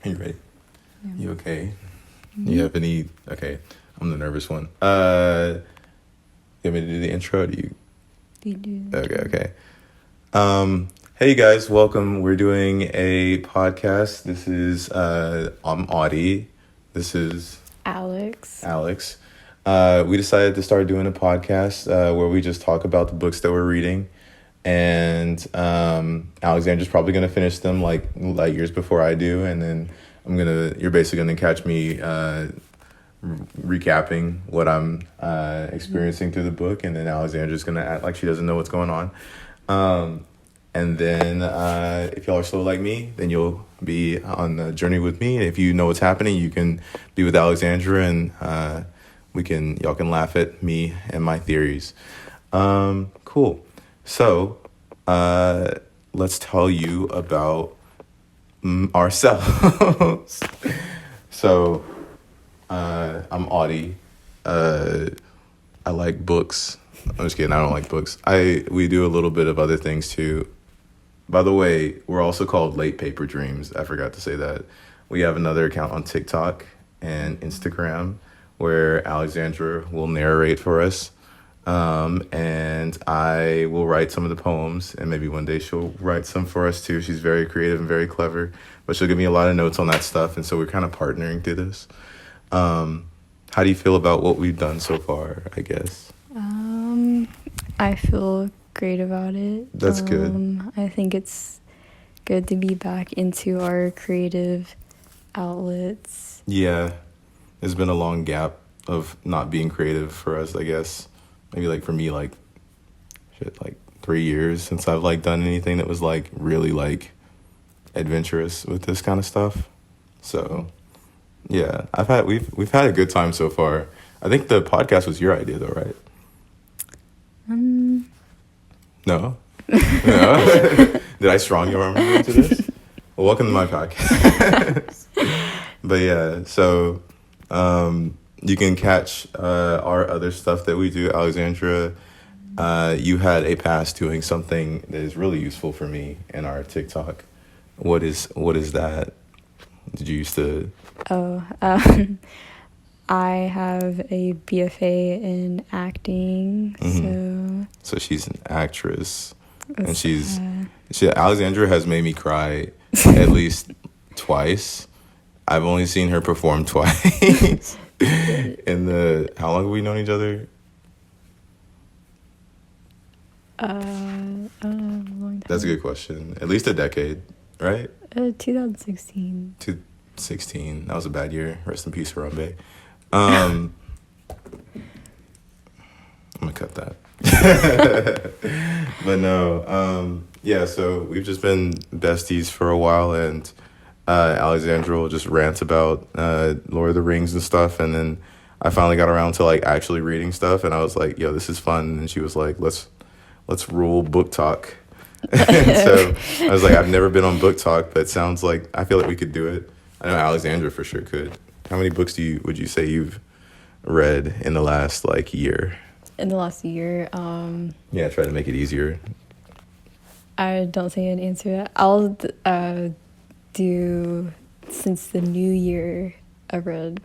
Are you ready? Yeah. You okay? Mm-hmm. You have any... Okay, I'm the nervous one. You want me to do the intro? Or do you... You do. Okay. Hey guys, welcome. We're doing a podcast. This is, I'm Auty. This is... Alex. We decided to start doing a podcast where we just talk about the books that we're reading. And Alexandra's probably going to finish them like light years before I do. And then you're basically going to catch me recapping what I'm experiencing through the book. And then Alexandra's going to act like she doesn't know what's going on. And then if y'all are slow like me, then you'll be on the journey with me. And if you know what's happening, you can be with Alexandra and y'all can laugh at me and my theories. Cool. So, let's tell you about ourselves. So, I'm Auty. I like books. I'm just kidding. I don't like books. We do a little bit of other things too. By the way, we're also called Late Paper Dreams. I forgot to say that. We have another account on TikTok and Instagram where Alexandra will narrate for us. And I will write some of the poems, and maybe one day she'll write some for us too. She's very creative and very clever, but she'll give me a lot of notes on that stuff. And so we're kind of partnering through this. How do you feel about what we've done so far, I guess? I feel great about it. That's good. I think it's good to be back into our creative outlets. Yeah. There's been a long gap of not being creative for us, I guess. Maybe like for me, like 3 years since I've like done anything that was like really like adventurous with this kind of stuff. So yeah, we've had a good time so far. I think the podcast was your idea though, right? No? No? Did I strong your arm into this? Well, welcome to my podcast. But yeah, so you can catch our other stuff that we do. Alexandra, you had a past doing something that is really useful for me in our TikTok. What is that? Did you used to... I have a BFA in acting, So she's an actress, and Alexandra has made me cry at least twice. I've only seen her perform twice. How long have we known each other? Long time. That's a good question. At least a decade, right? 2016. 2016. That was a bad year. Rest in peace, Harambe. I'm gonna cut that. But no, yeah, so we've just been besties for a while, and Alexandra will just rant about Lord of the Rings and stuff, and then I finally got around to like actually reading stuff, and I was like, yo, this is fun. And she was like, let's rule book talk. And so I was like, I've never been on book talk, but it sounds like I feel like we could do it. I know Alexandra for sure could. How many books would you say you've read in the last like year? In the last year, Yeah, try to make it easier. I don't think I'd answer that. I'll do, since the new year, I've read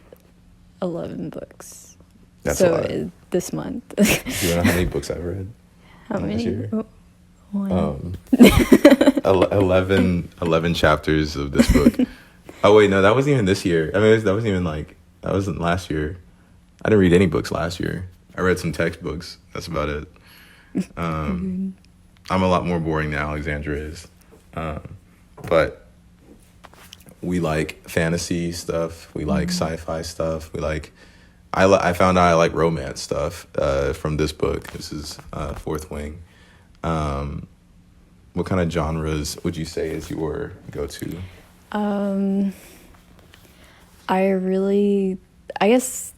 11 books. That's so a lot. This month. Do you know how many books I've read? How many? This year? One. 11 chapters of this book. Oh wait, no, that wasn't even this year. I mean, that wasn't last year. I didn't read any books last year. I read some textbooks. That's about it. I'm a lot more boring than Alexandra is. But we like fantasy stuff. We like sci-fi stuff. I found out I like romance stuff from this book. This is Fourth Wing. What kind of genres would you say is your go-to? I guess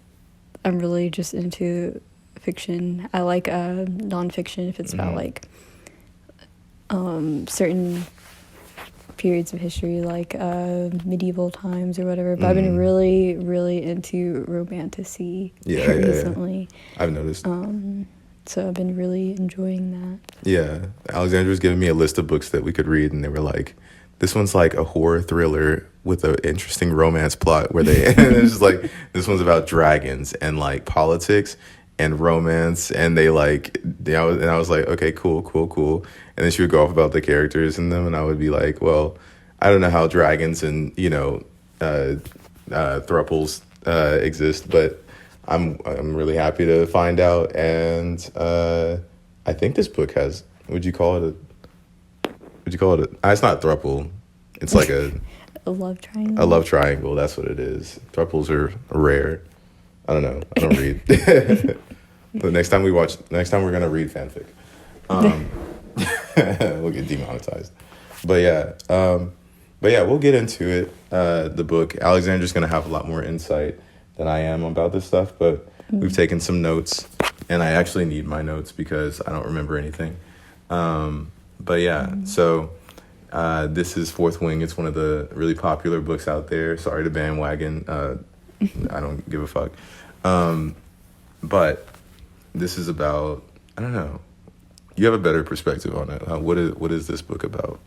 I'm really just into fiction. I like nonfiction if it's about like certain periods of history, like medieval times or whatever. But I've been really, really into romantasy recently. Yeah. I've noticed. So I've been really enjoying that. Yeah, Alexandra's giving me a list of books that we could read, and they were like this one's like a horror thriller with an interesting romance plot where they and it's just like this one's about dragons and like politics and romance, and they like I was like, okay, cool, and then she would go off about the characters in them, and I would be like, well, I don't know how dragons and thruples exist, but I'm really happy to find out, and I think this book has, would you call it it's not thruple, it's like a love triangle. a love triangle, that's what it is. Thruples are rare. I don't know, I don't read. But next time we're gonna read fanfic. We'll get demonetized. But yeah, we'll get into it. The book, Alexandra's gonna have a lot more insight than I am about this stuff, but we've taken some notes, and I actually need my notes because I don't remember anything. But yeah, so this is Fourth Wing. It's one of the really popular books out there. Sorry to bandwagon. I don't give a fuck. But this is about, I don't know. You have a better perspective on it. What is this book about?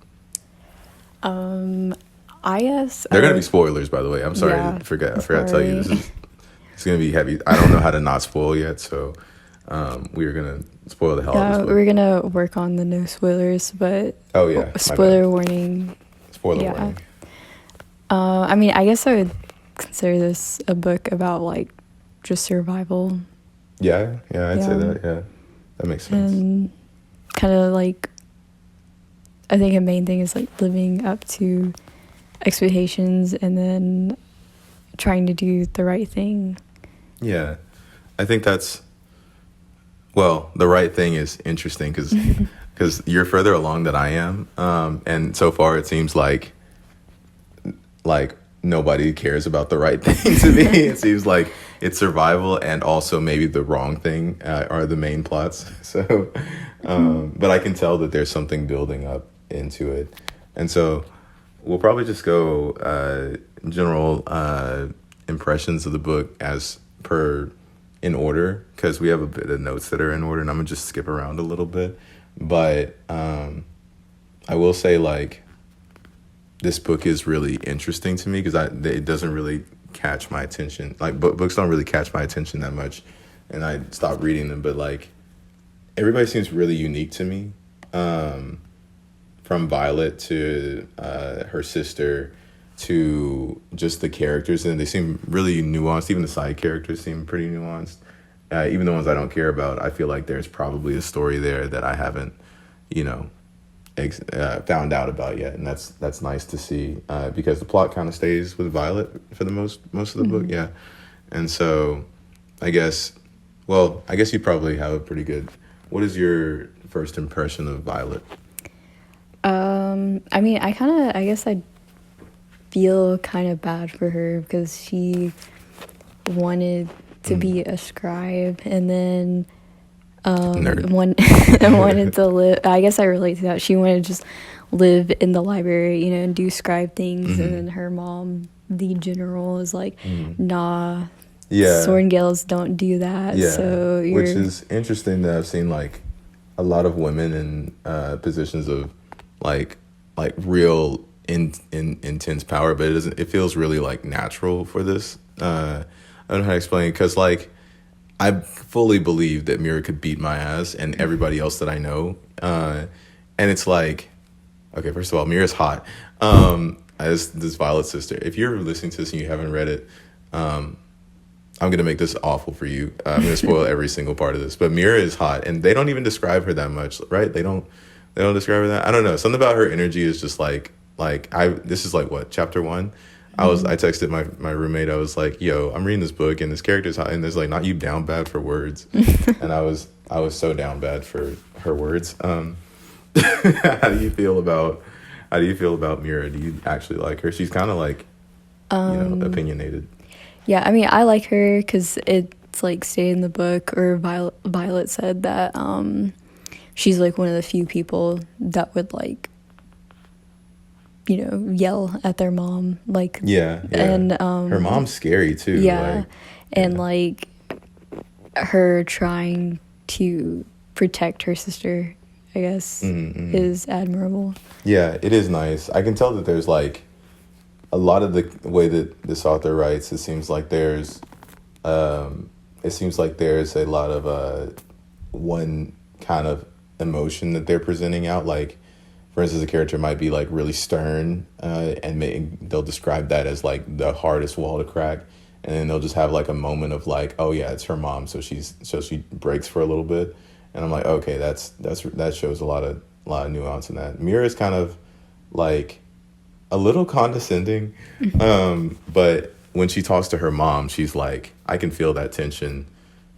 I guess there are gonna be spoilers, by the way. I'm sorry, I forgot to tell you. It's gonna be heavy. I don't know how to not spoil yet, so we are gonna spoil the hell out of this book. We're gonna work on the no spoilers, but spoiler warning. Spoiler warning. I mean, I guess I would consider this a book about like just survival. Yeah, I'd say that. Yeah, that makes sense. And kind of like, I think a main thing is like living up to expectations and then trying to do the right thing. Yeah, I think that's, well, the right thing is interesting because you're further along than I am, and so far it seems like nobody cares about the right thing to me. It seems like it's survival and also maybe the wrong thing are the main plots. So, but I can tell that there's something building up into it, and so we'll probably just go general impressions of the book as per in order, because we have a bit of notes that are in order, and I'm gonna just skip around a little bit. But I will say, like, this book is really interesting to me because it doesn't really catch my attention. Like, books don't really catch my attention that much, and I stopped reading them. But like, everybody seems really unique to me, from Violet to her sister to just the characters, and they seem really nuanced. Even the side characters seem pretty nuanced. Even the ones I don't care about, I feel like there's probably a story there that I haven't, found out about yet, and that's nice to see, because the plot kind of stays with Violet for the most of the book, yeah. And so, I guess you probably have a pretty good. What is your first impression of Violet? I mean, I guess I feel kind of bad for her because she wanted to be a scribe, and then wanted to live. I guess I relate to that. She wanted to just live in the library, and do scribe things. And then her mom, the general, is like, nah, Sortingales don't do that. Yeah, so which is interesting that I've seen like a lot of women in positions of like real intense power, but it feels really like natural for this. I don't know how to explain, because like I fully believe that Mira could beat my ass and everybody else that I know. And it's like, okay, first of all, Mira's hot. As this Violet's sister. If you're listening to this and you haven't read it, I'm going to make this awful for you. I'm going to spoil every single part of this. But Mira is hot, and they don't even describe her that much, right? They don't describe her that. I don't know. Something about her energy is just this is like what, chapter 1? I texted my roommate. I was like, yo, I'm reading this book and this character's hot, and there's like, not you down bad for words. And I was so down bad for her words. How do you feel about Mira? Do you actually like her? She's kind of like, opinionated. Yeah, I mean, I like her because it's like stay in the book, or Violet said that she's like one of the few people that would like, yell at their mom, like, and her mom's scary too. Like her trying to protect her sister I guess, is admirable. Yeah, it is nice. I can tell that there's like a lot of the way that this author writes. It seems like there's a lot of one kind of emotion that they're presenting out. Like, for instance, a character might be like really stern, and they'll describe that as like the hardest wall to crack, and then they'll just have like a moment of like, oh yeah, it's her mom, so she breaks for a little bit, and I'm like, okay, that shows a lot of nuance in that. Mira's kind of like a little condescending, but when she talks to her mom, she's like, I can feel that tension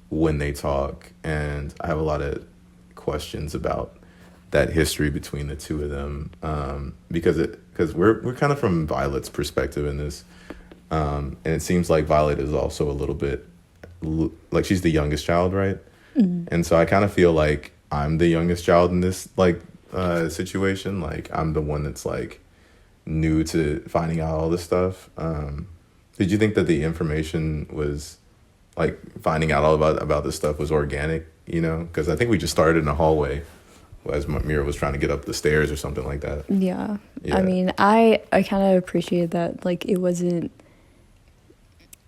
when they talk, and I have a lot of questions about that history between the two of them, because we're kind of from Violet's perspective in this, and it seems like Violet is also a little bit like she's the youngest child, right? And so I kind of feel like I'm the youngest child in this like situation. Like I'm the one that's like new to finding out all this stuff. Did you think that the information was like finding out all about this stuff was organic? You know, because I think we just started in a hallway as Mira was trying to get up the stairs or something like that. Yeah. I mean, I kind of appreciate that. Like, it wasn't,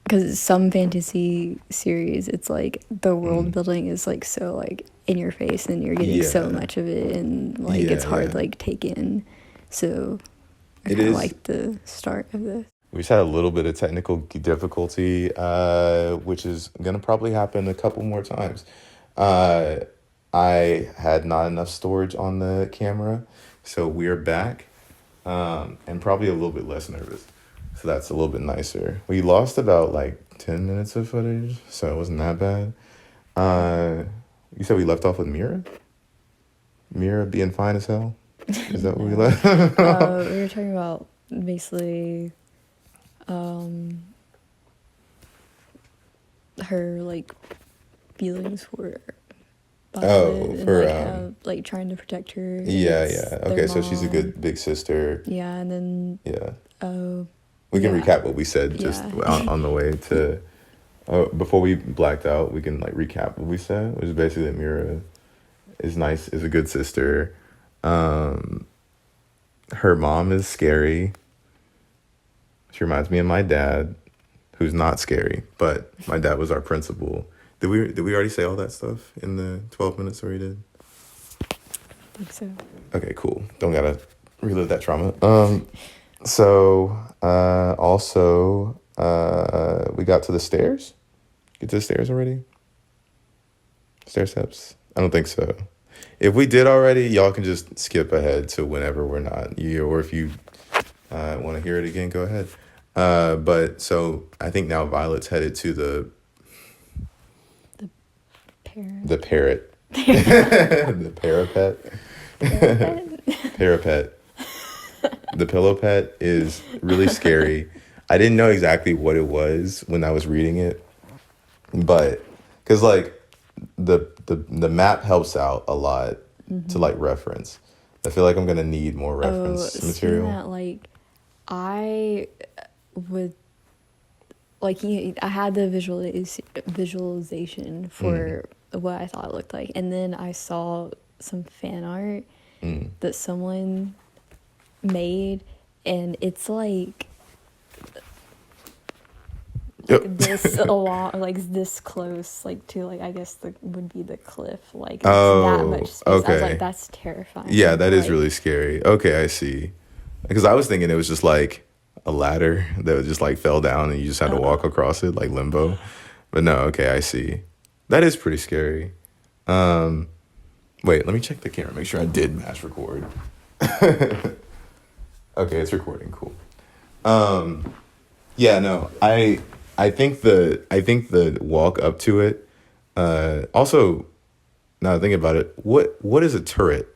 because some fantasy series, it's like the world building is like so like in your face, and you're getting so much of it, and like it's hard to like take in. So I kind of like the start of this. We just had a little bit of technical difficulty, which is gonna probably happen a couple more times. I had not enough storage on the camera, so we're back, and probably a little bit less nervous. So that's a little bit nicer. We lost about like 10 minutes of footage, so it wasn't that bad. You said we left off with Mira? Mira being fine as hell? Is that what we left? We were talking about basically her like feelings for like trying to protect her. Okay, so she's a good big sister. Yeah, and then we can recap what we said just on the way to before we blacked out. We can like recap what we said, which is basically that Mira is nice, is a good sister. Her mom is scary. She reminds me of my dad, who's not scary, but my dad was our principal. Did we already say all that stuff in the 12 minutes where we did? I think so. Okay, cool. Don't gotta relive that trauma. Also, we got to the stairs. Get to the stairs already? Stair steps? I don't think so. If we did already, y'all can just skip ahead to whenever we're not. Or if you want to hear it again, go ahead. But so I think now Violet's headed to the parrot. The parapet. Parapet. The pillow pet is really scary. I didn't know exactly what it was when I was reading it, but because like the map helps out a lot to like reference. I feel like I'm gonna need more reference material. That, like, I would like I had the visualization for what I thought it looked like, and then I saw some fan art that someone made, and it's like this along, like this close, like to like I guess would be the cliff, like it's that much space. Okay. I was like, that's terrifying. Yeah, that is really scary. Okay, I see. Because I was thinking it was just like a ladder that just like fell down and you just had to walk across it like Limbo. But no, okay, I see. That is pretty scary. Wait, let me check the camera, make sure I did mash record. Okay, it's recording. Cool. Yeah, no, I think the walk up to it. Also, now thinking about it, what is a turret?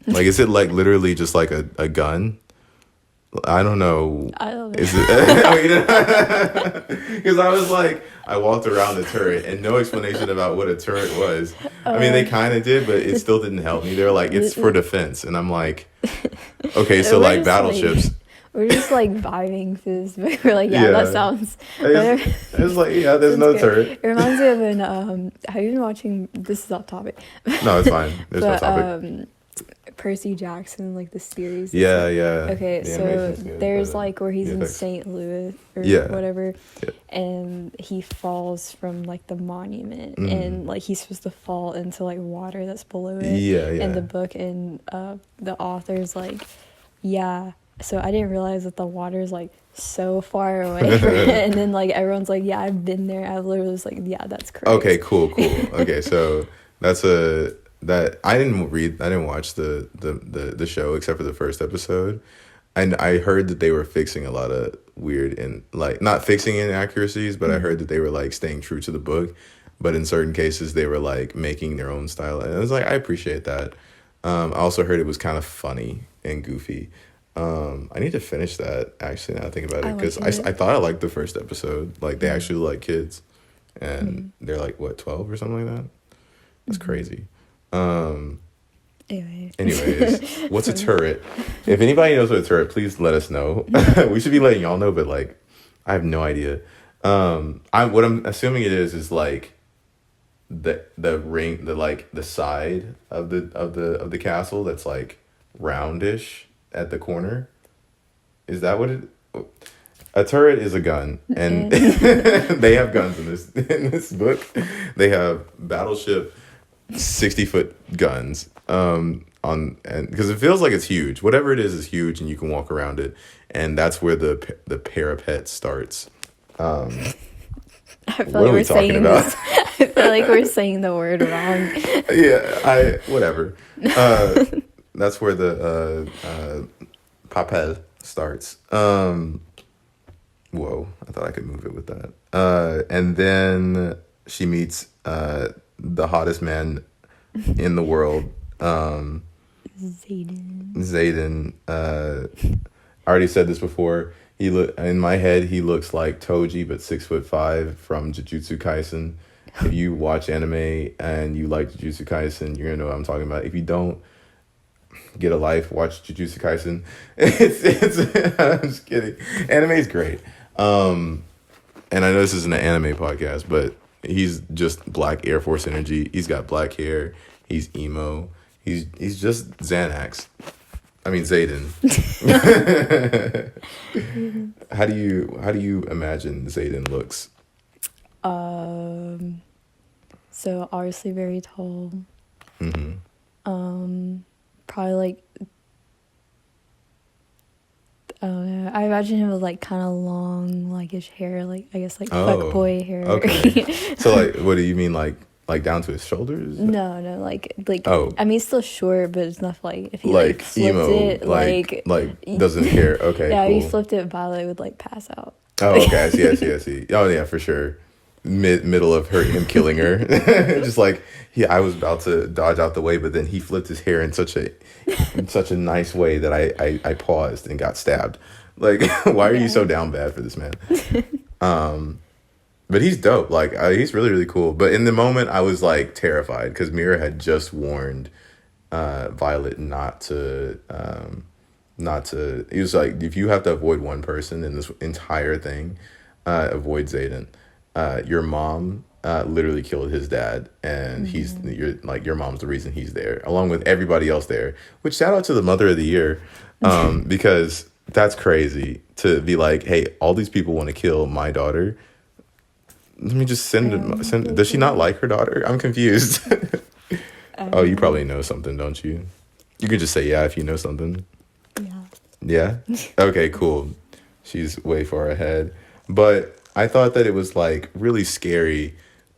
Like, is it like literally just like a gun? I don't know. I don't know. Is it? Because I was like, I walked around the turret and no explanation about what a turret was. I mean, they kind of did, but it still didn't help me. They were like, it's for defense, and I'm like, okay, so like battleships. we're just like vibing through this book. We're like, yeah, that sounds. It's like, yeah, there's no turret. It reminds me of an. Have you been watching? This is off topic. No, it's fine. There's no topic. Percy Jackson, like the series. Yeah, yeah. Okay, The so animation's good, there's but like where he's the in effects- St. Louis or Yeah. whatever, Yeah. and he falls from like the monument, Mhm. and like he's supposed to fall into like water that's below it. Yeah, yeah. In the book, and the author's like, yeah. So I didn't realize that the water's like so far away from it, and then like everyone's like, yeah, I've been there. I literally was like, yeah, that's crazy. Okay, cool. Okay, so that I didn't watch the show except for the first episode, and I heard that they were fixing a lot of weird and like not fixing inaccuracies, but I heard that they were like staying true to the book, but in certain cases they were like making their own style, and I was like, I appreciate that. I also heard it was kind of funny and goofy. I need to finish that actually now I think about it, because I thought I liked the first episode. Like they actually like kids, and they're like what, 12 or something like that. That's crazy. Anyways, what's a turret? If anybody knows what a turret, please let us know. We should be letting y'all know, but like I have no idea. What I'm assuming it is like the ring, the side of the castle that's like roundish at the corner. Is that what it? A turret is a gun, and they have guns in this book. They have battleship 60-foot guns. And because it feels like it's huge. Whatever it is huge, and you can walk around it, and that's where the parapet starts. I feel what like are we talking about? I feel like we're saying the word wrong. Yeah, whatever. That's where the papel starts. Whoa, I thought I could move it with that. And then she meets the hottest man in the world, Zayden. I already said this before. In my head, he looks like Toji, but 6'5" from Jujutsu Kaisen. If you watch anime and you like Jujutsu Kaisen, you're gonna know what I'm talking about. If you don't, get a life, watch Jujutsu Kaisen. It's I'm just kidding. Anime's great. And I know this isn't an anime podcast, but he's just black Air Force energy. He's got black hair. He's emo. He's just Xanax. I mean Zayden. How do you imagine Zayden looks? So obviously very tall. Mm-hmm. Probably like, I don't know. I imagine him with like kind of long, like his hair, like I guess like fuckboy hair. Okay. So like, what do you mean, like down to his shoulders? No, like. Oh. I mean, it's still short, but it's not like if he like flipped emo, it, like doesn't care. Okay. Yeah, cool. if he flipped it, Violet would like pass out. Oh, okay. I see. Oh yeah, for sure. Middle of him killing her, just like I was about to dodge out the way, but then he flipped his hair in such a nice way that I paused and got stabbed. Like, why are you so down bad for this man? But he's dope. Like, he's really, really cool. But in the moment, I was like terrified because Mira had just warned Violet not to. He was like, if you have to avoid one person in this entire thing, avoid Zayden. Your mom literally killed his dad, and your mom's the reason he's there, along with everybody else there. Which, shout out to the Mother of the Year, because that's crazy to be like, hey, all these people want to kill my daughter. Let me just send. Does she not like her daughter? I'm confused. Oh, you probably know something, don't you? You could just say yeah if you know something. Yeah? Okay, cool. She's way far ahead. But I thought that it was like really scary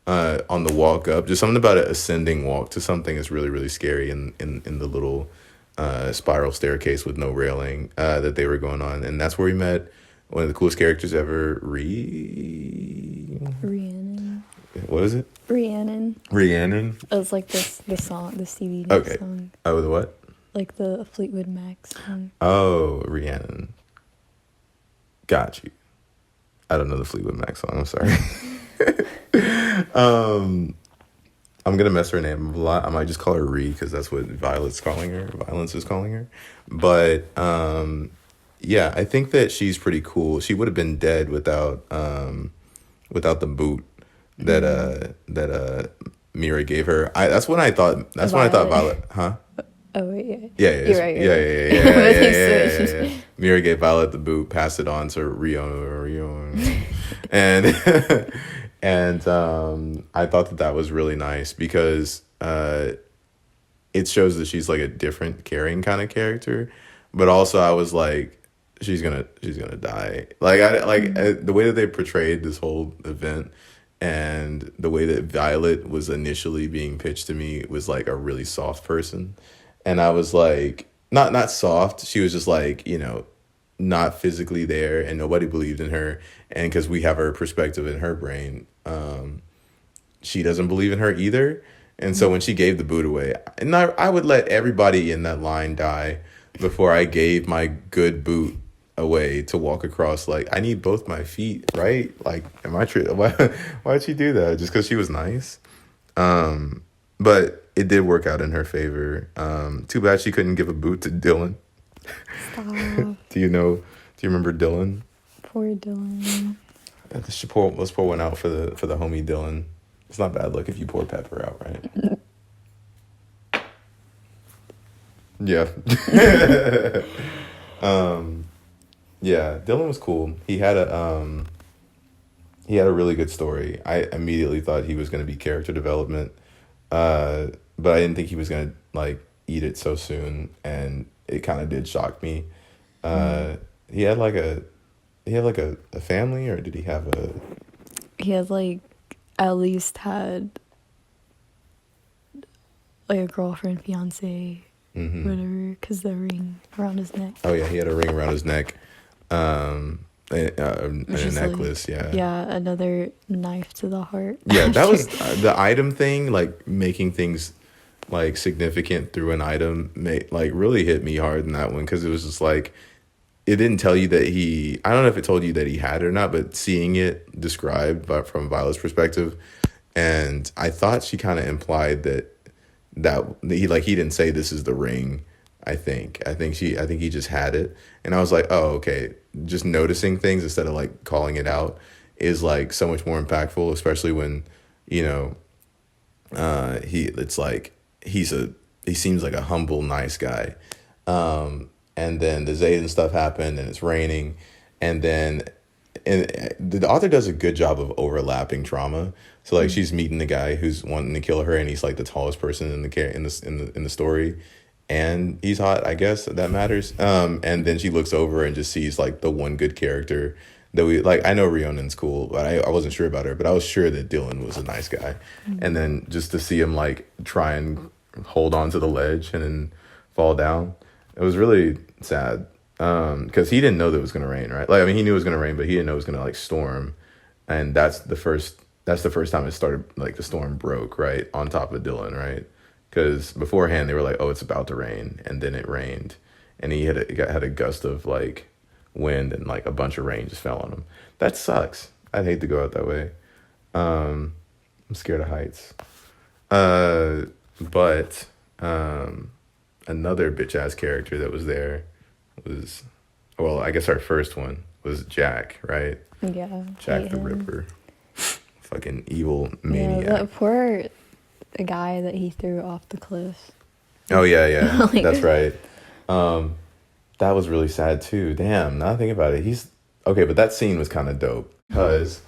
on the walk up. Just something about an ascending walk to something is really, really scary in the little spiral staircase with no railing that they were going on. And that's where we met one of the coolest characters ever, Rhiannon. What is it? Rhiannon. It was like the song, the Stevie Nicks song. Oh, the what? Like the Fleetwood Mac song. Oh, Rhiannon. Got you. I don't know the Fleetwood Mac song. I'm sorry. I'm gonna mess her name a lot. I might just call her Ree because that's what Violet's calling her. Violence is calling her. But Yeah, I think that she's pretty cool. She would have been dead without the boot that Mira gave her. That's when I thought. That's when I thought Violet. Violet. Huh? Oh wait, yeah. Yeah, You're right. yeah, You're yeah, right. yeah, yeah, But yeah, they yeah, switched. yeah, yeah. Mira gave Violet the boot, passed it on to Rio, and I thought that was really nice because it shows that she's like a different caring kind of character, but also I was like, she's gonna die. Like the way that they portrayed this whole event and the way that Violet was initially being pitched to me was like a really soft person, and I was like, not soft. She was just like, not physically there, and nobody believed in her, and because we have her perspective in her brain, she doesn't believe in her either. And so when she gave the boot away, and I would let everybody in that line die before I gave my good boot away to walk across. Like, I need both my feet, right? Like, am I true? Why'd she do that? Just because she was nice? But it did work out in her favor. Too bad she couldn't give a boot to Dylan. Stop. Do you remember Dylan? Poor Dylan. Let's pour one out for the homie Dylan. It's not bad luck if you pour pepper out, right? Yeah. Yeah, Dylan was cool. He had a really good story. I immediately thought he was going to be character development, but I didn't think he was going to like eat it so soon, and it kind of did shock me. He had like a family, or did he have a? He had like at least had like a girlfriend, fiance, whatever, because the ring around his neck. Oh yeah, he had a ring around his neck, and a necklace. Like, yeah, another knife to the heart. Yeah, that was the item thing. Like making things like significant through an item, like really hit me hard in that one because it was just like it didn't tell you that I don't know if it told you that he had it or not, but seeing it described but from Violet's perspective, and I thought she kind of implied that he didn't say this is the ring. I think he just had it, and I was like, oh, okay. Just noticing things instead of like calling it out is like so much more impactful, especially when he seems like a humble, nice guy. And then the Zayden stuff happened, and it's raining, and the author does a good job of overlapping trauma. So like she's meeting the guy who's wanting to kill her, and he's like the tallest person in the story, and he's hot. I guess that matters. And then she looks over and just sees like the one good character that we like. I know Rhiannon's cool, but I wasn't sure about her, but I was sure that Dylan was a nice guy. And then just to see him like try and hold on to the ledge and then fall down, it was really sad. Because he didn't know that it was gonna rain, right? Like, I mean, he knew it was gonna rain, but he didn't know it was gonna like storm, and that's the first time it started, like the storm broke right on top of Dylan, right? Because beforehand they were like, oh, it's about to rain, and then it rained, and he had a gust of like wind, and like a bunch of rain just fell on him. That sucks. I'd hate to go out that way. I'm scared of heights. But another bitch ass character that was there was, well, I guess our first one was Jack, right? Yeah. Jack the Ripper. Fucking evil maniac. Yeah, that poor guy that he threw off the cliff. Oh, yeah. Like, that's right. That was really sad, too. Damn, now I think about it. Okay, but that scene was kind of dope. Because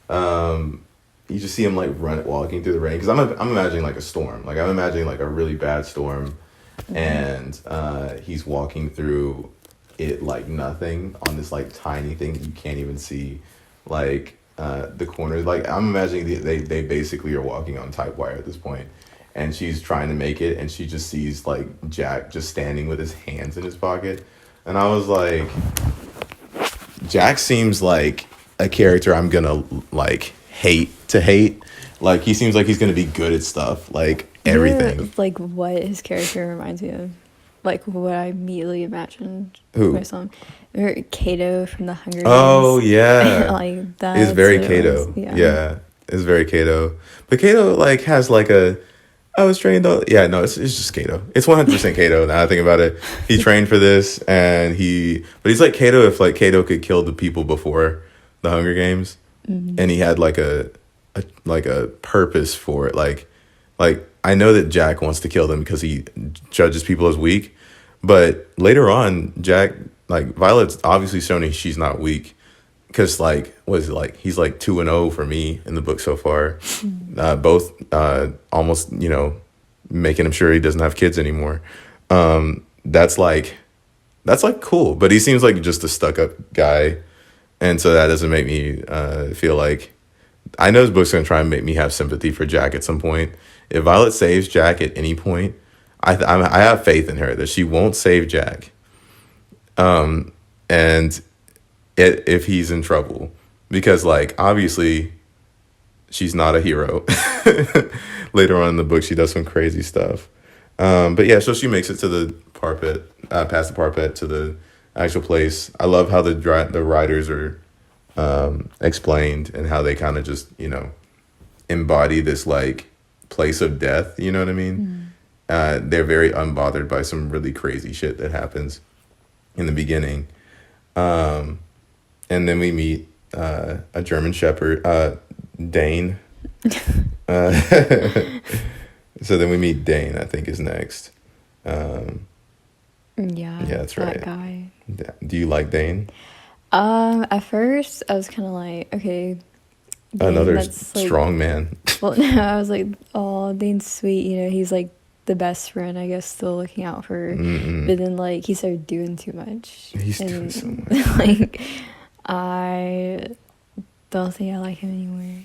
you just see him, like, walking through the rain. Because I'm imagining, like, a storm. Like, I'm imagining, like, a really bad storm. And he's walking through it like nothing on this like tiny thing that you can't even see, like the corners. Like, I'm imagining they basically are walking on type wire at this point, and she's trying to make it, and she just sees like Jack just standing with his hands in his pocket, and I was like, Jack seems like a character I'm gonna like hate. Like, he seems like he's gonna be good at stuff, like everything. Yeah, like what his character reminds me of, like what I immediately imagined. Who? When I saw him. Remember Kato from the Hunger Games? Oh yeah, like that. It's very Kato. Yeah, it's very Kato. But Kato like has like a I was trained on. Yeah, no, it's just Kato. It's 100% Kato. Now I think about it, he trained for this, but he's like Kato if like Kato could kill the people before the Hunger Games, and he had like a purpose for it. Like I know that Jack wants to kill them because he judges people as weak, but later on, Violet's obviously shown she's not weak. Because like, what is it like? He's like 2-0 for me in the book so far. Both almost, making him sure he doesn't have kids anymore. That's like cool. But he seems like just a stuck up guy, and so that doesn't make me feel like. I know this book's gonna try and make me have sympathy for Jack at some point. If Violet saves Jack at any point, I have faith in her that she won't save Jack. And if he's in trouble, because like obviously she's not a hero. Later on in the book she does some crazy stuff, but yeah, so she makes it to the parpet, past the parpet to the actual place. I love how the riders are explained, and how they kind of just embody this like place of death, you know what I mean? They're very unbothered by some really crazy shit that happens in the beginning. And then we meet a German Shepherd, Dane. So then we meet Dane, I think is next. Yeah, that's right. That guy. Do you like Dane? At first, I was kind of like, okay. Dane, another strong man. Well, no, I was like, oh, Dane's sweet. He's like the best friend, I guess, still looking out for her. But then, like, he started doing too much. He's doing so much. Like, I don't think I like him anymore.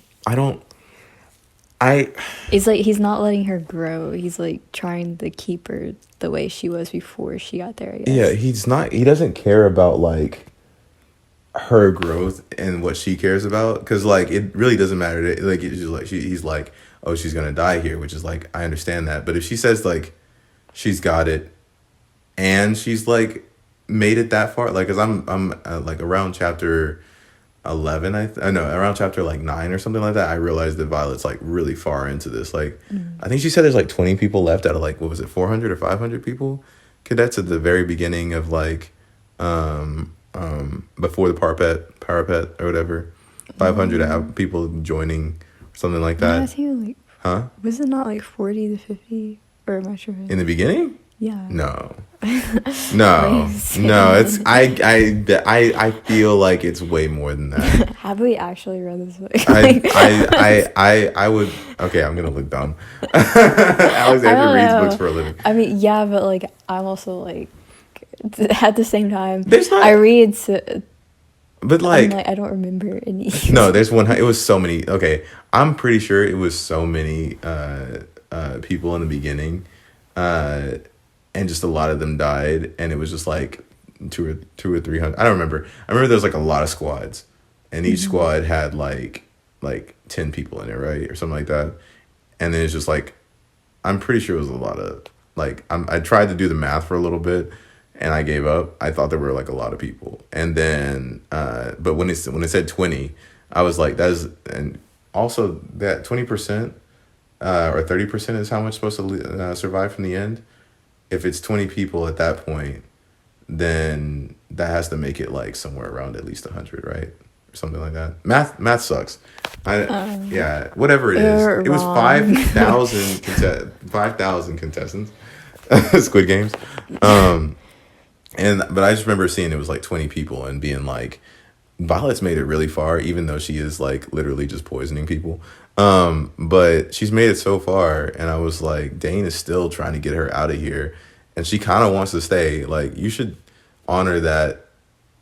It's like he's not letting her grow. He's like trying to keep her the way she was before she got there, I guess. Yeah, he doesn't care about like her growth and what she cares about, because like it really doesn't matter. Like it's just like he's like, oh, she's gonna die here, which is like, I understand that, but if she says like she's got it and she's like made it that far, like, because I'm like around chapter 11, I know around chapter like 9 or something like that, I realized that Violet's like really far into this. Like I think she said there's like 20 people left out of like, what was it, 400 or 500 people cadets at the very beginning of like before the parapet or whatever, 500 people joining or something like that. Yeah, I think was it not like 40 to 50, or am I sure in the beginning? Yeah. No. It's I feel like it's way more than that. Have we actually read this book? I would. Okay, I'm gonna look dumb. Alexandra reads books for a living. I mean, yeah, but like I'm also like at the same time. There's not. I read. But like I don't remember any. No, there's one. It was so many. Okay, I'm pretty sure it was so many people in the beginning. And just a lot of them died, and it was just like two or 300. I don't remember. I remember there was like a lot of squads, and each squad had like 10 people in it, right, or something like that. And then it's just like, I'm pretty sure it was a lot of like, I tried to do the math for a little bit, and I gave up. I thought there were like a lot of people, and then but when it said 20, I was like, and also that 20% or 30% is how much supposed to survive from the end. If it's 20 people at that point, then that has to make it like somewhere around at least 100, right? Or something like that. Math sucks. Yeah, whatever it is. It was 5,000 contestants. Squid Games. But I just remember seeing it was like 20 people and being like, Violet's made it really far, even though she is like literally just poisoning people. But she's made it so far, and I was like, Dane is still trying to get her out of here, and she kind of wants to stay. Like, you should honor that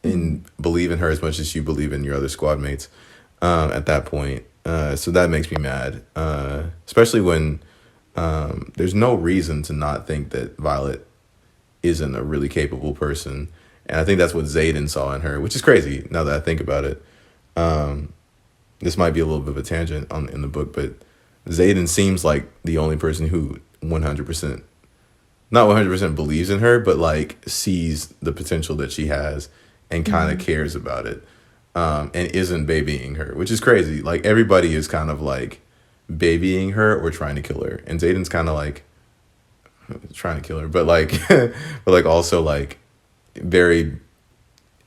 and believe in her as much as you believe in your other squad mates at that point. So that makes me mad, especially when there's no reason to not think that Violet isn't a really capable person. And I think that's what Xaden saw in her, which is crazy now that I think about it. This might be a little bit of a tangent in the book, but Xaden seems like the only person who 100%, not 100% believes in her, but like sees the potential that she has and kind of cares about it, and isn't babying her, which is crazy. Like everybody is kind of like babying her or trying to kill her. And Zayden's kind of like trying to kill her, but like but like also like very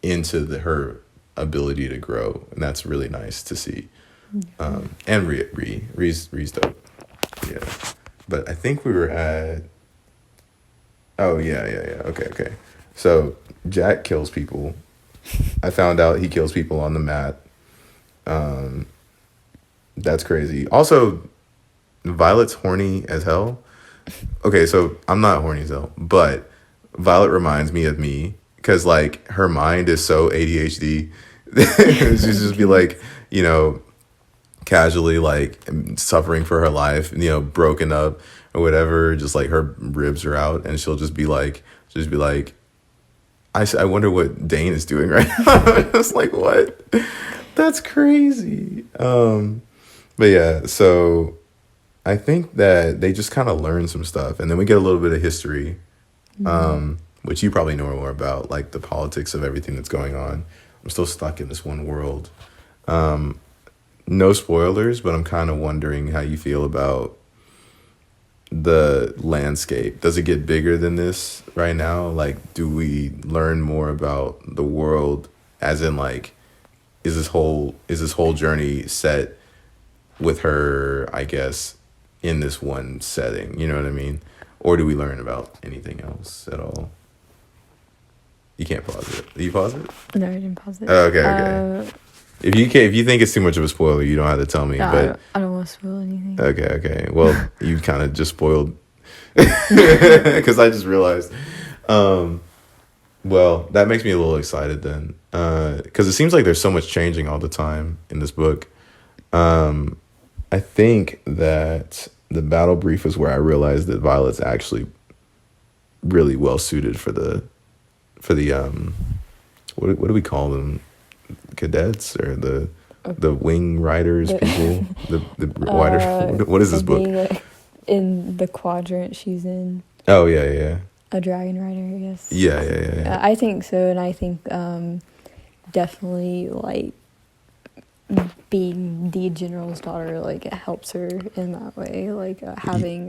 into her ability to grow, and that's really nice to see. And Ree's dope. Yeah. But I think we were at yeah. Okay. So Jack kills people. I found out he kills people on the mat. That's crazy. Also, Violet's horny as hell. Okay, so I'm not horny as hell, but Violet reminds me of me because like her mind is so ADHD. She's just be like, you know, casually like suffering for her life, you know, broken up or whatever. Just like her ribs are out, and she'll just be like, I wonder what Dane is doing right now. It's like, what? That's crazy. But yeah, so I think that they just kind of learn some stuff, and then we get a little bit of history, which you probably know more about, like the politics of everything that's going on. I'm still stuck in this one world. No spoilers, but I'm kind of wondering how you feel about the landscape. Does it get bigger than this right now? Like, do we learn more about the world, as in like, is this whole journey set with her, I guess, in this one setting? You know what I mean? Or do we learn about anything else at all? You can't pause it. Did you pause it? No, I didn't pause it. Oh, okay. If you think it's too much of a spoiler, you don't have to tell me. But I don't want to spoil anything. Okay. Well, you kind of just spoiled because I just realized. Well, that makes me a little excited then, because it seems like there's so much changing all the time in this book. I think that the battle brief is where I realized that Violet's actually really well suited for the what do we call them, cadets or the wing riders, people, the riders. What is this book? Being in the quadrant she's in. Oh yeah. A dragon rider, I guess. Yeah. I think so, and I think definitely like being the general's daughter, like it helps her in that way, like having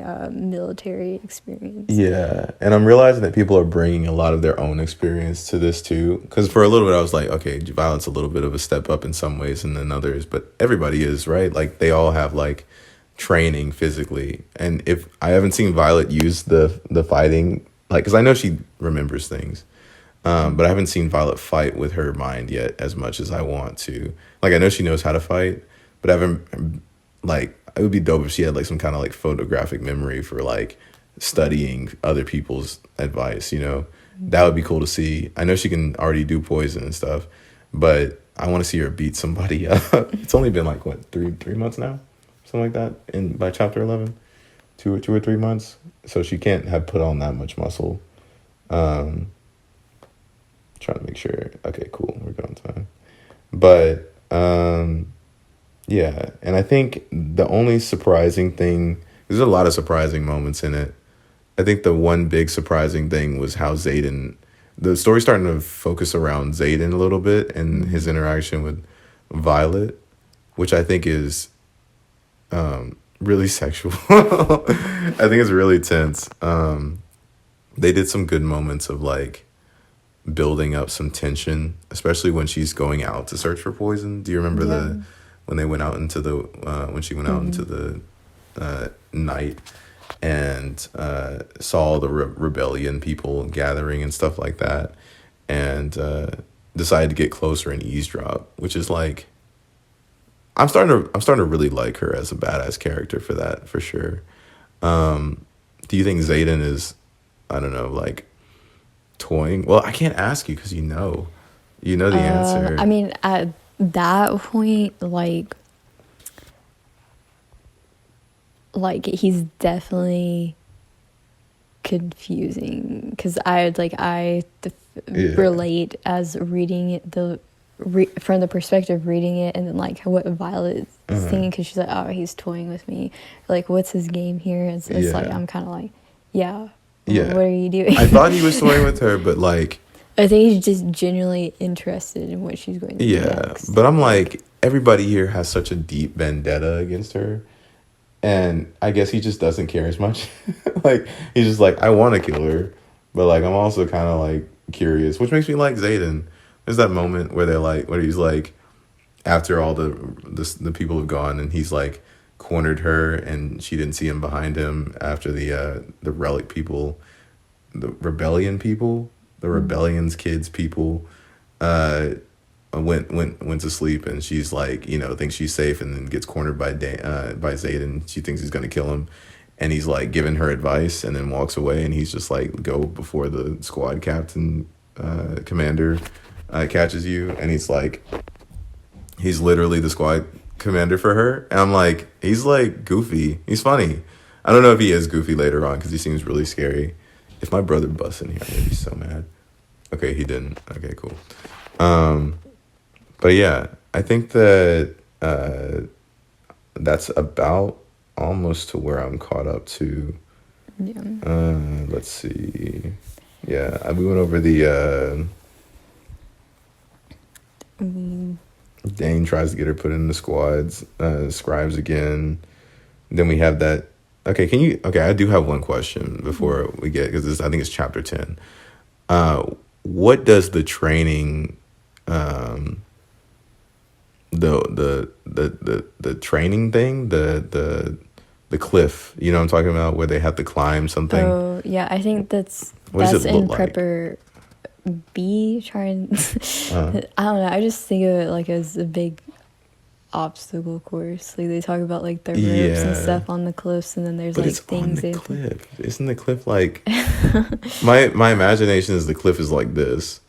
military experience. Yeah, and I'm realizing that people are bringing a lot of their own experience to this too, because for a little bit I was like, okay, Violet's a little bit of a step up in some ways and then others, but everybody is, right? Like they all have like training physically, and if I haven't seen Violet use the fighting, like, because I know she remembers things, but I haven't seen Violet fight with her mind yet as much as I want to. Like, I know she knows how to fight, but I haven't, like, it would be dope if she had, like, some kind of, like, photographic memory for, like, studying other people's advice, you know? That would be cool to see. I know she can already do poison and stuff, but I want to see her beat somebody up. It's only been, like, what, three months now? Something like that, by chapter 11? Two or 3 months? So she can't have put on that much muscle. Trying to make sure. Okay, cool. We're good on time. But yeah, and I think the only surprising thing, there's a lot of surprising moments in it. I think the one big surprising thing was how Zayden, the story's starting to focus around Zayden a little bit and his interaction with Violet, which I think is really sexual. I think it's really tense. They did some good moments of like building up some tension, especially when she's going out to search for poison. Do you remember when they went out into the when she went out into the night and saw the rebellion people gathering and stuff like that, and decided to get closer and eavesdrop, which is like, I'm starting to really like her as a badass character for that, for sure. Do you think Zayden is, I don't know, like toying? Well, I can't ask you because you know the answer. I mean, at that point, like he's definitely confusing, because I relate as reading it, from the perspective of reading it, and then like what Violet's thinking, because she's like, oh, he's toying with me, like what's his game here? It's like, I'm kind of like, what are you doing? I thought he was toying with her, but like, I think he's just genuinely interested in what she's going to do next. But I'm like, everybody here has such a deep vendetta against her, And I guess he just doesn't care as much. Like, he's just like, I want to kill her, but like, I'm also kind of like curious, which makes me like Zayden. There's that moment where they're like, where he's like, after all the people have gone, and he's like cornered her, and she didn't see him behind him after the relic people, the rebellion people, the rebellion's kids people, went to sleep, and she's like, thinks she's safe, and then gets cornered by Zayden. She thinks he's gonna kill him, and he's like giving her advice, and then walks away, and he's just like, go before the squad captain, commander, catches you, and he's literally the squad commander for her, and I'm like, he's like goofy, he's funny. I don't know if he is goofy later on because he seems really scary. If my brother busts in here, I'm gonna be so mad. Okay, he didn't. Okay, cool. But yeah, I think that that's about almost to where I'm caught up to. Yeah. Let's see. Yeah, we went over the. Dane tries to get her put in the scribes again. Then we have that. Okay, I do have one question before we get, because I think it's chapter 10. What does the training, the training thing, the cliff, you know what I'm talking about, where they have to climb something? Oh yeah, I think that's does it in look like? Prepper B. Trying, I don't know. I just think of it like as a big obstacle course. Like they talk about like the ropes and stuff on the cliffs, and then there's but like it's things. On the cliff. Isn't the cliff like? my imagination is the cliff is like this,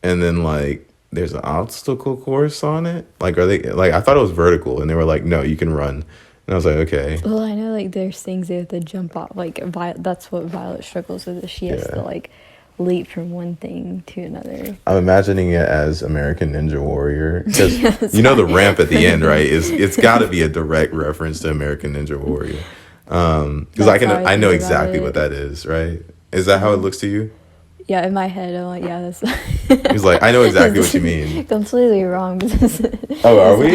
and then like there's an obstacle course on it. Like, are they like? I thought it was vertical, and they were like, no, you can run. And I was like, okay. Well, I know like there's things they have to jump off. Like that's what Violet struggles with. Is she has to like leap from one thing to another. I'm imagining it as American Ninja Warrior, because the ramp at the end, right? It's got to be a direct reference to American Ninja Warrior, because I know exactly what that is, right? Is that how it looks to you? Yeah, in my head, I'm like, yeah, that's. He's like, I know exactly what you mean. Completely wrong. Oh, are we?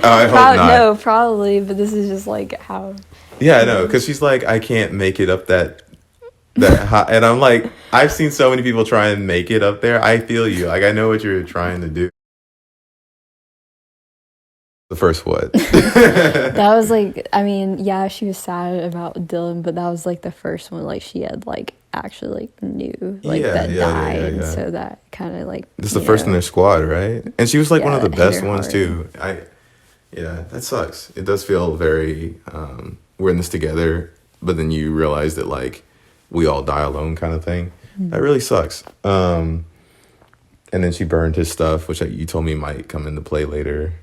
I hope not. No, probably, but this is just like how. Yeah, I know, because she's like, I can't make it up that high, and I'm like, I've seen so many people try and make it up there. I feel you. Like, I know what you're trying to do. The first what? That was like, I mean, yeah, she was sad about Dylan, but that was like the first one. Like she had like actually like knew like that died, and so that kind of like. This is the first in their squad, right? And she was like one of the best ones too. That sucks. It does feel very we're in this together, but then you realize that like we all die alone kind of thing. That really sucks. And then she burned his stuff, which you told me might come into play later,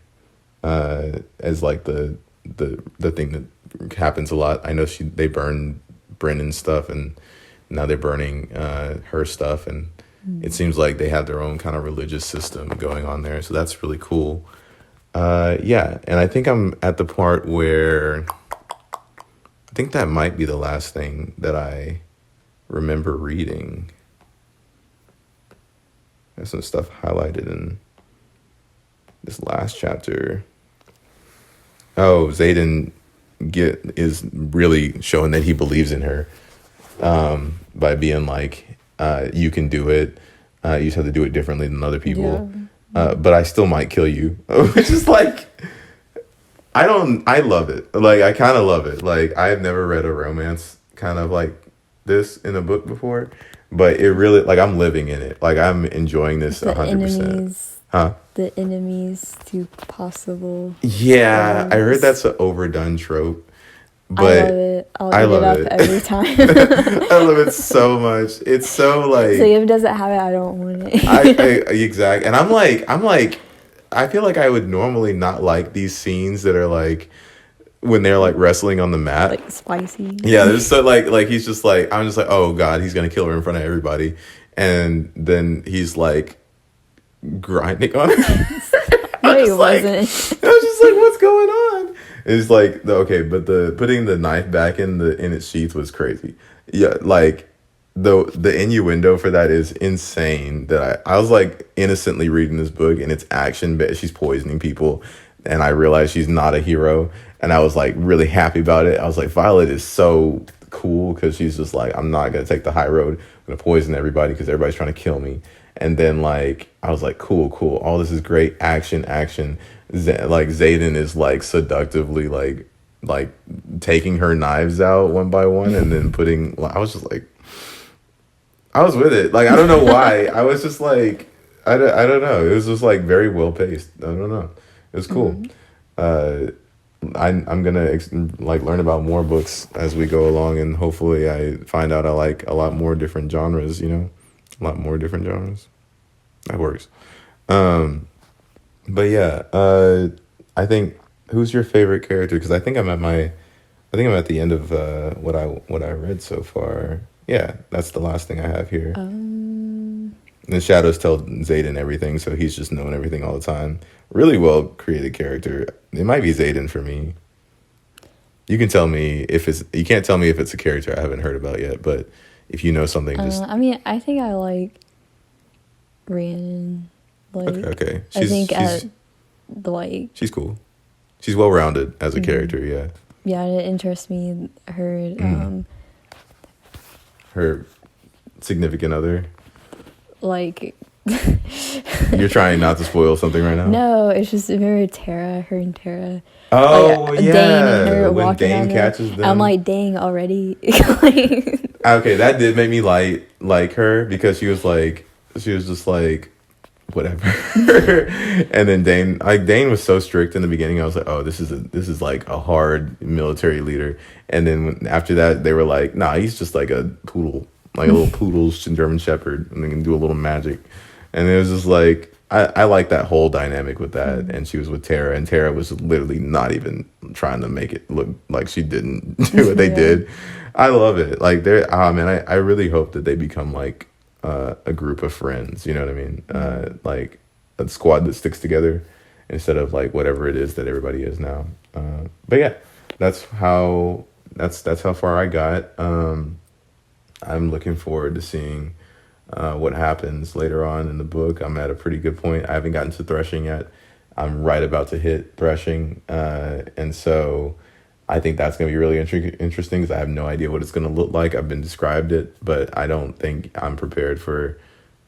as like the thing that happens a lot. I know they burned Brennan's stuff, and now they're burning her stuff, and it seems like they have their own kind of religious system going on there. So that's really cool. And I think I'm at the part where I think that might be the last thing that I remember reading. There's some stuff highlighted in this last chapter. Oh, Zayden is really showing that he believes in her, by being like, you can do it. You just have to do it differently than other people. Yeah. But I still might kill you. Which is like, I love it. Like, I kind of love it. Like, I've never read a romance kind of like this in a book before, but it really, like, I'm living in it. Like, I'm enjoying this 100%. The enemies to possible. Yeah, friends. I heard that's an overdone trope, but I love it. I'll love it up every time. I love it so much. It's so like. So if it doesn't have it, I don't want it. I exactly, and I'm like, I feel like I would normally not like these scenes that are like when they're like wrestling on the mat, like spicy. Yeah, there's so like he's just like, I'm just like, oh god, he's gonna kill her in front of everybody, and then he's like grinding on it. No, he wasn't. I was just like, what's going on? It's like but the putting the knife back in its sheath was crazy. Yeah, like the innuendo for that is insane. That I was like innocently reading this book, and it's action, but she's poisoning people. and I realized she's not a hero, and I was like really happy about it. I was like, Violet is so cool because she's just like, I'm not gonna take the high road. I'm gonna poison everybody because everybody's trying to kill me. And then like I was like, cool, all this is great, action. Like Zayden is like seductively like taking her knives out one by one and then putting. I was just like, I was with it. Like I don't know why. I was just like, I don't know. It was just like very well paced. I don't know. It was cool. Uh, I'm gonna like learn about more books as we go along, and hopefully I find out I like a lot more different genres. A lot more different genres. That works. But yeah, I think who's your favorite character? Because I think I'm at the end of what I read so far. Yeah, that's the last thing I have here. The shadows tell Zayden everything, so he's just knowing everything all the time. Really well created character. It might be Zayden for me. You can tell me if it's. You can't tell me if it's a character I haven't heard about yet, but if you know something, just. I mean, I think I like Rhiannon. Like, okay. She's cool. She's well rounded as a character. Yeah. Yeah, it interests me. Her significant other. Like. You're trying not to spoil something right now? No, it's just very her and Tara. Oh, like, yeah. Dane and her when Dane catches them. I'm like, dang, already. Okay, that did make me like her because she was just like, whatever. And then Dane was so strict in the beginning. I was like, oh, this is like a hard military leader. And then after that, they were like, nah, he's just like a poodle, like a little poodle German Shepherd, and they can do a little magic. And it was just like, I like that whole dynamic with that. And she was with Tara, and Tara was literally not even trying to make it look like she didn't do what they did. I love it. Like, man, I really hope that they become like a group of friends. You know what I mean? Like a squad that sticks together instead of like whatever it is that everybody is now. But yeah, that's how far I got. I'm looking forward to seeing what happens later on in the book. I'm at a pretty good point. I haven't gotten to threshing yet. I'm right about to hit threshing. And so I think that's going to be really interesting because I have no idea what it's going to look like. I've been described it, but I don't think I'm prepared for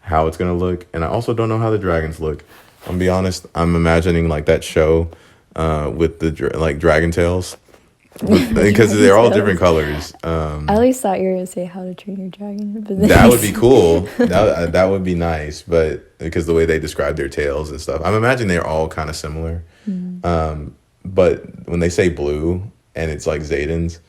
how it's going to look. And I also don't know how the dragons look. I'm going to be honest. I'm imagining like that show with the like dragon tails. Because they're all different colors. I at least thought you were gonna say How to Train Your Dragon. But that would be cool. That would be nice, but because the way they describe their tails and stuff, I'm imagining they're all kind of similar. But when they say blue and it's like Zayden's,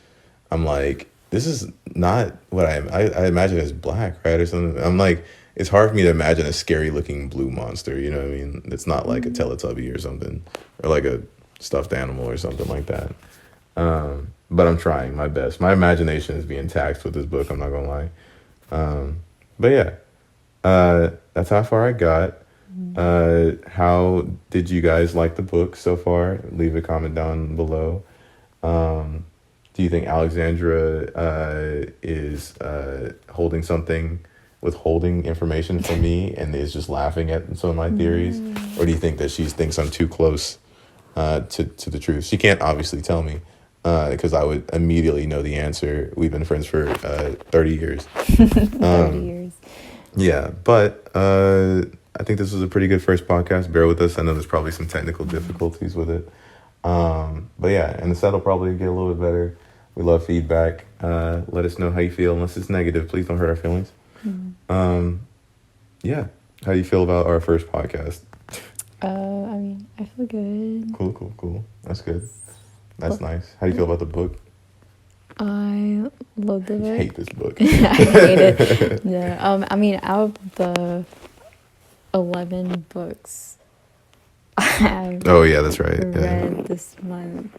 I'm like, this is not what I imagine as black, right, or something. I'm like, it's hard for me to imagine a scary looking blue monster. You know what I mean? It's not like a Teletubby or something, or like a stuffed animal or something like that. But I'm trying my best. My imagination is being taxed with this book, I'm not gonna lie. But yeah, that's how far I got. How did you guys like the book so far? Leave a comment down below. Do you think Alexandra is withholding information from me and is just laughing at some of my theories? Or do you think that she thinks I'm too close to the truth? She can't obviously tell me. Because I would immediately know the answer. We've been friends for 30 years. 30 years. Yeah, but I think this was a pretty good first podcast. Bear with us. I know there's probably some technical difficulties with it. But yeah, and the set will probably get a little bit better. We love feedback. Let us know how you feel. Unless it's negative, please don't hurt our feelings. Yeah, how do you feel about our first podcast? I mean, I feel good. Cool. That's good. That's nice. How do you feel about the book? I love the book. I hate this book. I hate it. No, I mean, out of the 11 books I have that's right. read this month.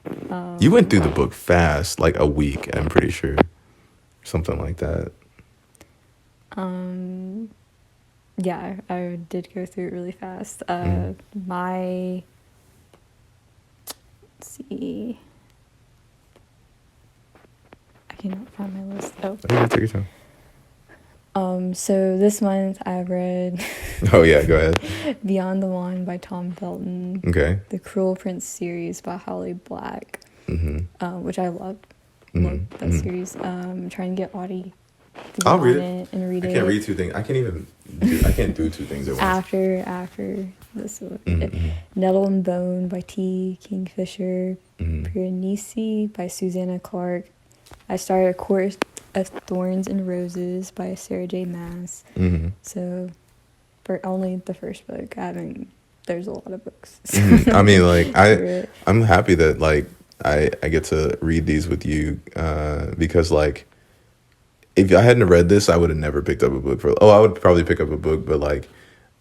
You went through the book fast, like a week, I'm pretty sure. Something like that. Yeah, I did go through it really fast. Let's see. I cannot find my list. Oh. Yeah, take your time. So this month I read Oh yeah, go ahead. Beyond the Wand by Tom Felton. Okay. The Cruel Prince series by Holly Black, which I loved. Loved that Mm-hmm. series. I'm trying to get Auty to get I'll read on it. it and read it. I can't read two things. I can't do two things at once. After this one. Nettle and Bone by T. Kingfisher. Piranesi by Susanna Clark. I started A Course of Thorns and Roses by Sarah J. Maas. So, for only the first book, there's a lot of books. I mean, like, I'm happy that, like, I get to read these with you, because, like, if I hadn't read this, I would have never picked up a book I would probably pick up a book, but, like,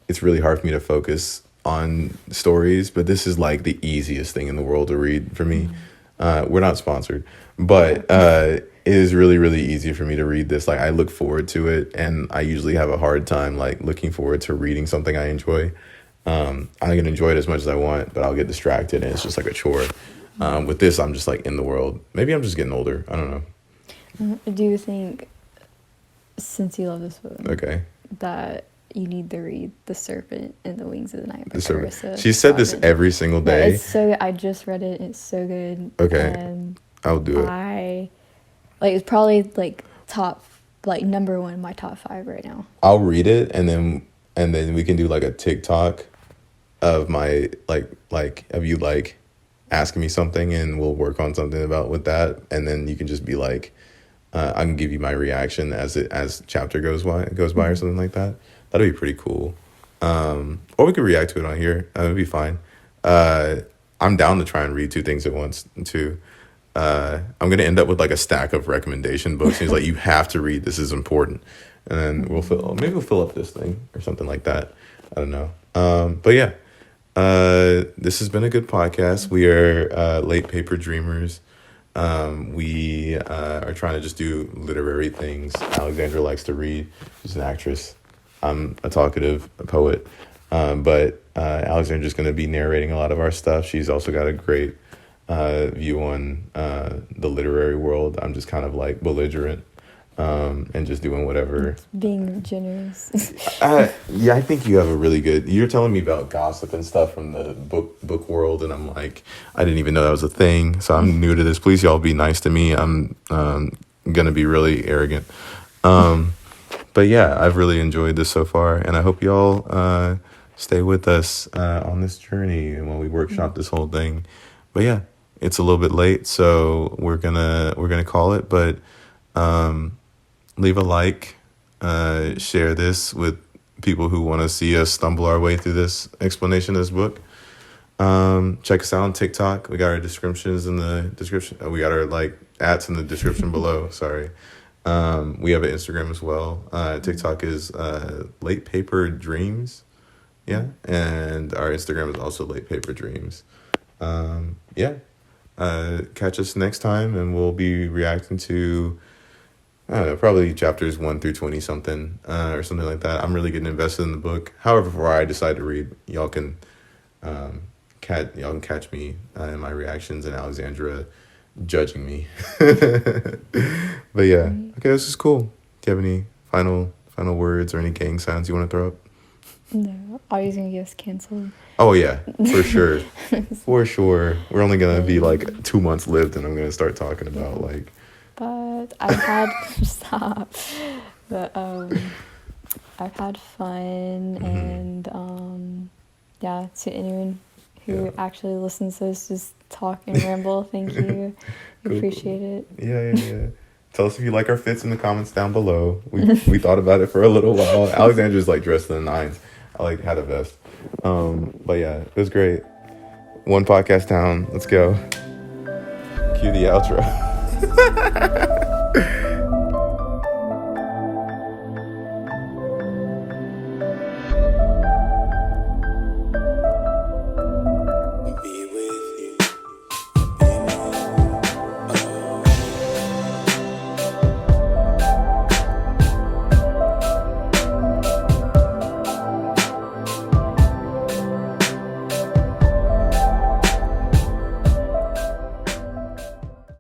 it's really hard for me to focus on stories, but this is, like, the easiest thing in the world to read for me. We're not sponsored, but it is really, really easy for me to read this. Like, I look forward to it, and I usually have a hard time, like, looking forward to reading something I enjoy. I can enjoy it as much as I want, but I'll get distracted, and it's just like a chore. With this, I'm just, like, in the world. Maybe I'm just getting older. I don't know. Do you think, since you love this book, Okay. that you need to read The Serpent and the Wings of the Night by The Serpent. Carissa She said this Sargent? every single Yeah, day. it's so good. I just read it, and it's so good. Okay. And I'll do it. it's probably, like, number one in my top 5 right now. I'll read it, and then we can do, like, a TikTok of my, like of you, like, asking me something, and we'll work on something about with that, and then you can just be like, I can give you my reaction as chapter goes by or something like that. That'd be pretty cool. Or we could react to it on here. It'd be fine. I'm down to try and read two things at once too. I'm gonna end up with, like, a stack of recommendation books. He's like, you have to read. This is important. And then we'll fill up this thing or something like that. I don't know. But yeah, this has been a good podcast. We are Late Paper Dreamers. We are trying to just do literary things. Alexandra likes to read. She's an actress. I'm a talkative, a poet. But Alexandra's going to be narrating a lot of our stuff. She's also got a great view on the literary world. I'm just kind of, like, belligerent and just doing whatever. Being generous. Yeah, I think you have a really good... You're telling me about gossip and stuff from the book world, and I'm like, I didn't even know that was a thing. So I'm new to this. Please, y'all, be nice to me. I'm going to be really arrogant. But yeah, I've really enjoyed this so far, and I hope y'all stay with us on this journey and when we workshop this whole thing. But yeah, it's a little bit late, so we're gonna call it. But leave a like, share this with people who want to see us stumble our way through this explanation of this book. Check us out on TikTok. We got our descriptions in the description. We got our, like, ads in the description below. Sorry. We have an Instagram as well. TikTok is Late Paper Dreams. Yeah. And our Instagram is also Late Paper Dreams. Yeah. Catch us next time, and we'll be reacting to, I don't know, probably chapters 1 through 20 something, or something like that. I'm really getting invested in the book. However, before I decide to read, y'all can catch me in my reactions, and Alexandra judging me. But yeah, okay, this is cool. Do you have any final words or any gang signs you want to throw up? No, Auty's gonna get us canceled. Oh yeah, for sure. For sure. We're only gonna be, like, 2 months lived, and I'm gonna start talking about, like... But I've had stop. But I've had fun, and yeah, to anyone who actually listens to us just talk and ramble, thank you. We appreciate it. Yeah. Tell us if you like our fits in the comments down below. We thought about it for a little while. Alexandra's, like, dressed in the nines. I, like, had a vest. But yeah, it was great. One podcast down. Let's go. Cue the outro.